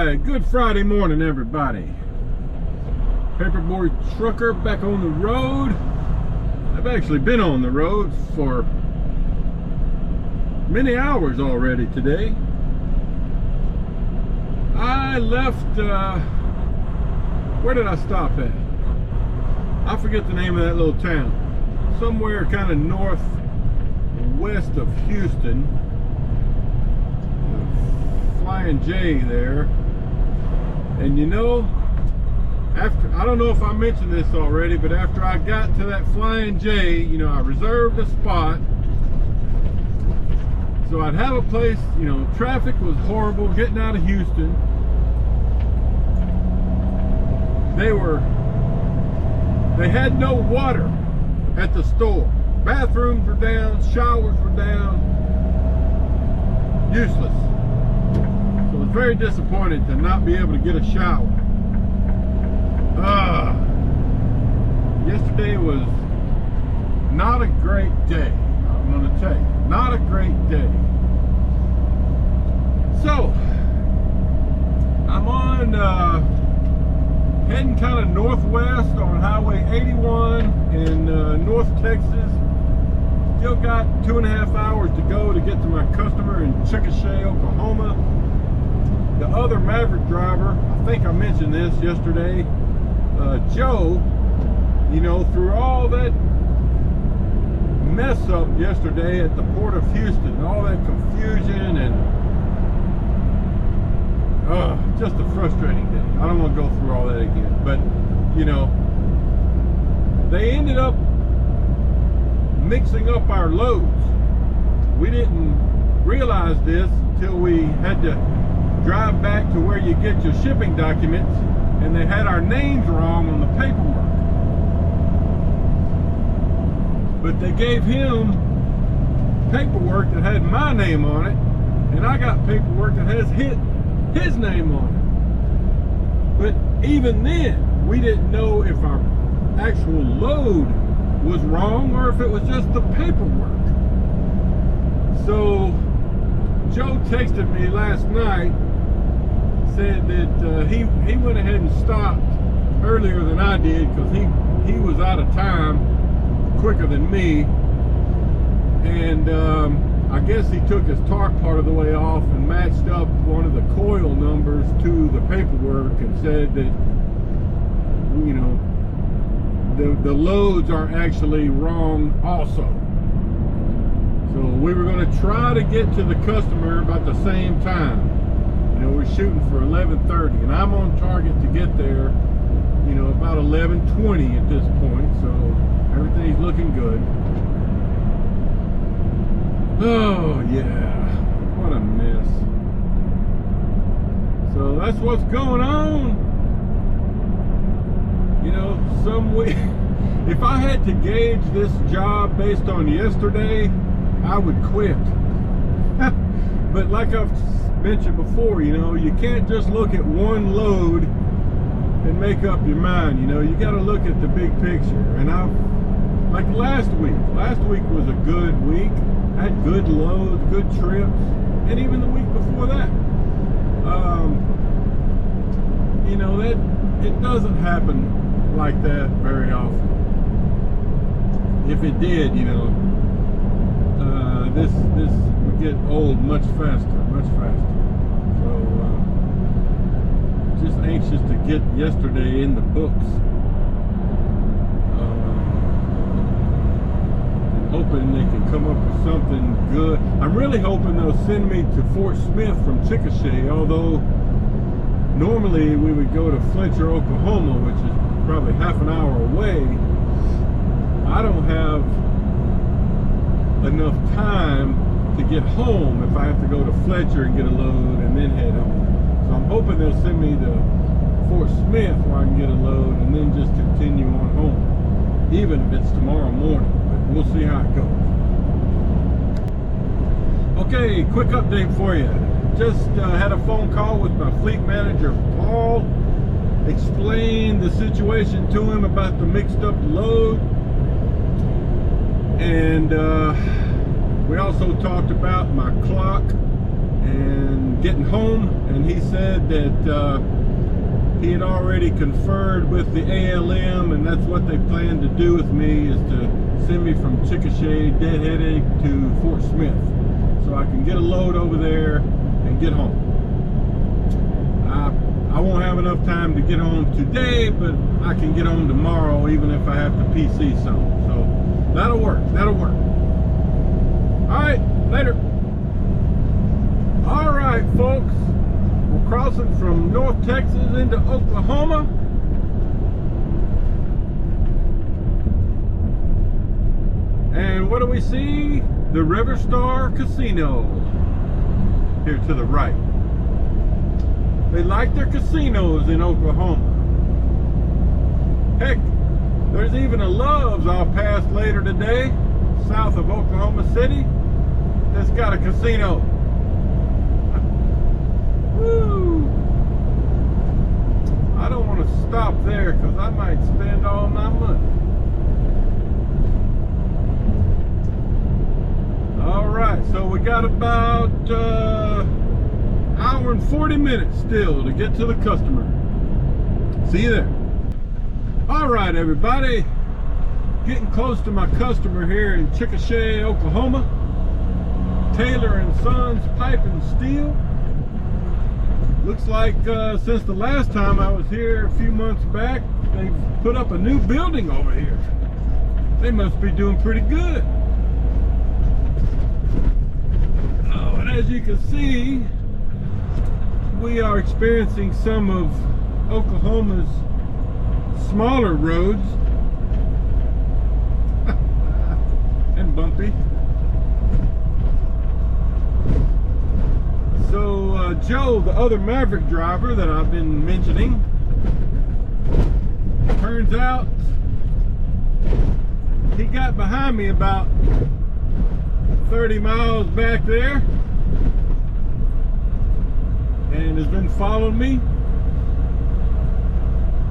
right, good Friday morning, everybody. Paperboard trucker back on the road. I've actually been on the road for many hours already today. I left, where did I stop at? I forget the name of that little town. Somewhere kind of northwest of Houston. Flying J there. And you know, after, I don't know if I mentioned this already, but after I got to that Flying J, you know, I reserved a spot. So I'd have a place, you know, traffic was horrible getting out of Houston. They had no water at the store. Bathrooms were down, showers were down. Useless. So I was very disappointed to not be able to get a shower. Yesterday was not a great day, I'm going to tell you. Not a great day. So, I'm on, heading kind of northwest on Highway 81 in North Texas. Still got 2.5 hours to go to get to my customer in Chickasha, Oklahoma. The other Maverick driver, I think I mentioned this yesterday, Joe, you know, through all that mess up yesterday at the port of Houston, all that confusion and just a frustrating day. I don't want to go through all that again, but you know, they ended up mixing up our loads. We didn't realize this until we had to drive back to where you get your shipping documents, and they had our names wrong on the paperwork. But they gave him paperwork that had my name on it, and I got paperwork that has his name on it. But even then, we didn't know if our actual load was wrong or if it was just the paperwork. So Joe texted me last night, said that he went ahead and stopped earlier than I did because he was out of time quicker than me, and I guess he took his torque part of the way off and matched up one of the coil numbers to the paperwork and said that, you know, the loads are actually wrong also. So we were going to try to get to the customer about the same time. You know, we're shooting for 11:30, and I'm on target to get there, you know, about 11:20 at this point. So everything's looking good. Oh yeah, what a mess. So that's what's going on. You know, some week, if I had to gauge this job based on yesterday, I would quit. But like I've mentioned before, you know, you can't just look at one load and make up your mind. You know, you got to look at the big picture. And like last week was a good week. I had good loads, good trips, and even the week before that. You know, that it doesn't happen like that very often. If it did, you know, this would get old much faster. So just anxious to get yesterday in the books. Hoping they can come up with something good. I'm really hoping they'll send me to Fort Smith from Chickasha, although normally we would go to Fletcher, Oklahoma, which is probably half an hour away. I don't have enough time to get home if I have to go to Fletcher and get a load and then head home. So I'm hoping they'll send me to Fort Smith where I can get a load and then just continue on home, even if it's tomorrow morning. We'll see how it goes. Okay, quick update for you. Just had a phone call with my fleet manager, Paul. Explained the situation to him about the mixed up load. And we also talked about my clock and getting home, and he said that he had already conferred with the ALM, and that's what they plan to do with me, is to send me from Chickasha, Dead Headache, to Fort Smith, so I can get a load over there and get home. I won't have enough time to get home today, but I can get home tomorrow, even if I have to PC some. So that'll work. That'll work. All right, later. All right, folks. We're crossing from North Texas into Oklahoma. And what do we see? The River Star Casino here to the right. They like their casinos in Oklahoma. Heck, there's even a Love's I'll pass later today, south of Oklahoma City, that's got a casino. Woo! I don't want to stop there because I might spend all my money. All right, so we got about hour and 40 minutes still to get to the customer. See you there. All right, everybody, getting close to my customer here in Chickasha, Oklahoma. Taylor and Sons Pipe and Steel. Looks like since the last time I was here a few months back, they've put up a new building over here. They must be doing pretty good. Oh, and as you can see, we are experiencing some of Oklahoma's smaller roads and bumpy. So Joe, the other Maverick driver that I've been mentioning, turns out he got behind me about 30 miles back there and has been following me.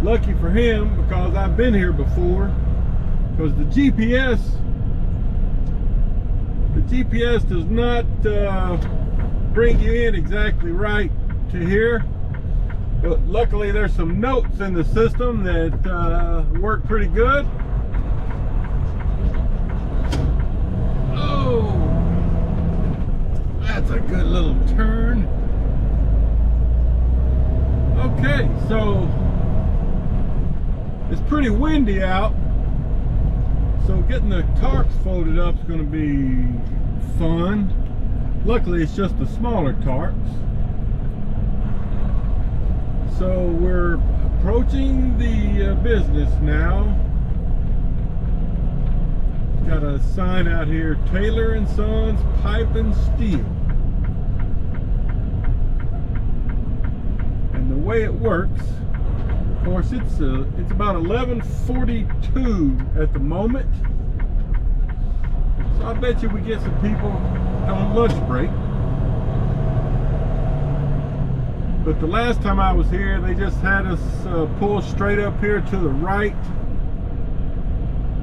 Lucky for him, because I've been here before, because the GPS does not bring you in exactly right to here, but luckily there's some notes in the system that work pretty good. Oh, that's a good little turn. Okay, so it's pretty windy out, so getting the tarps folded up is going to be fun. Luckily it's just the smaller tarps. So we're approaching the business now. Got a sign out here, Taylor and Sons Pipe and Steel. And the way it works, of course, it's about 11:42 at the moment. So I bet you we get some people on lunch break. But the last time I was here, they just had us pull straight up here to the right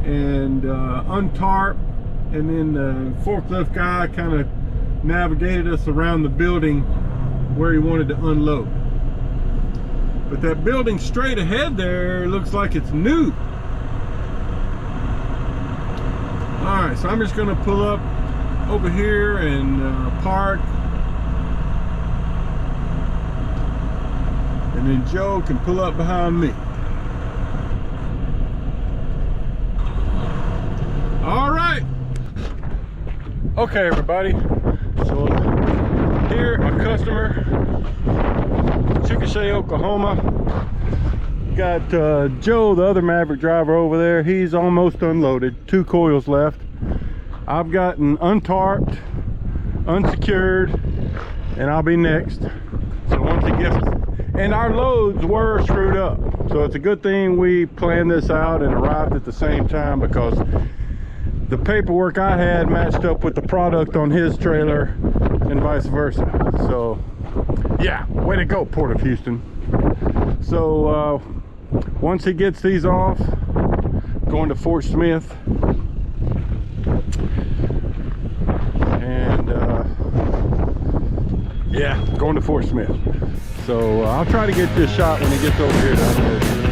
and untarp, and then the forklift guy kind of navigated us around the building where he wanted to unload. But that building straight ahead there looks like it's new. Alright, so I'm just going to pull up over here and park. And then Joe can pull up behind me. Alright. Okay, everybody. So here, my customer, Chickasha, Oklahoma. Got Joe, the other Maverick driver over there. He's almost unloaded. 2 coils left. I've gotten untarped, unsecured, and I'll be next. So once he gets, and our loads were screwed up. So it's a good thing we planned this out and arrived at the same time, because the paperwork I had matched up with the product on his trailer and vice versa. So yeah, way to go, Port of Houston. So once he gets these off, going to Fort Smith, and Yeah, going to Fort Smith. So I'll try to get this shot when he gets over here to unload.